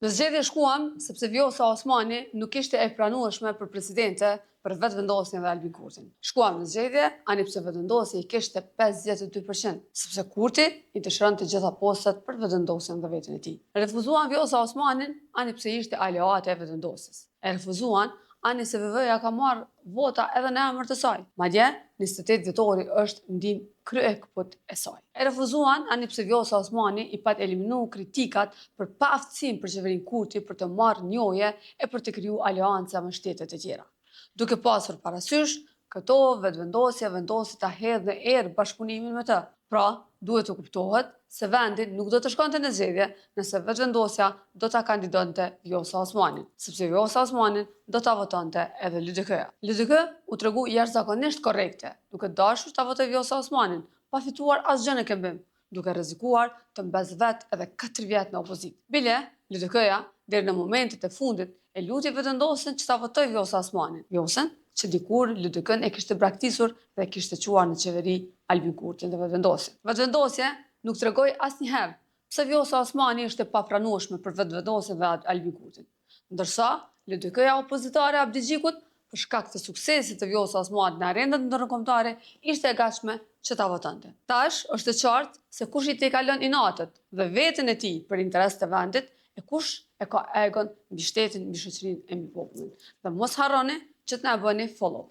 Në zgjedhje shkuam sepse Vjosa Osmani nuk ishte e pranueshme për presidente për vetëvendosjen dhe Albin Kurtin. Shkuam në zgjedhje ani pse vetëvendosja i kishte 52%, sepse Kurti i dëshironte të gjitha postat për vetëvendosjen dhe veten e tij. Refuzuan Vjosa Osmanin ani pse ishte aleate e vetëvendosjes. E refuzuan ani se VV-ja ka marrë vota edhe në emër të saj. Madje 28 dhjetori është ndim kryekuput e saj. E refuzuan ani pse Vjosa Osmani i pat eliminu kritikat për paaftësinë për qeverinë Kurti për të marrë njohje e për të kriju aleanca me shtetet e tjera. Duke pasur parasysh, këto vetëvendosje vendosi ta hedhë në erë bashkëpunimin me të. Pra, duhet të kuptohet se vendi nuk do të shkonte në zgjedhje nëse vetëvendosja do ta kandidonte Vjosa Osmanin, sepse Vjosa Osmanin do ta votonte edhe LDK-ja. LDK u tregu jashtëzakonisht korrekte, duke dashur ta votojë Vjosa Osmanin, pa fituar asgjë në këmbim, duke rrezikuar të mbezë edhe 4 vjet në opozit. Bile, LDK-ja deri në momentet e fundit e luti vetëvendosjen që ta votojë Vjosa Osmanin. Vjosën që dikur LDK-n e kishte braktisur dhe e kishte quar në qeveri Albin Kurtin dhe vetëvendosjen. Vetëvendosje nuk tregoi asnjëherë pse Vjosa Osmani ishte papranueshme për vetëvendosjen dhe Albin Kurtin. Ndërsa LDK-ja opozitare e Abdigjikut, për shkak të suksesit të Vjosa Osmanit në arendat ndërkombëtare, ishte e gatshme që ta votonte. Tash është e qartë se kush i tejkalon inatët dhe veten e tij për interes të vendit e kush e ka egon mbi shtetin, mbi shoqërinë e mbi popullin. Dhe mos harroni që të na bëni follow.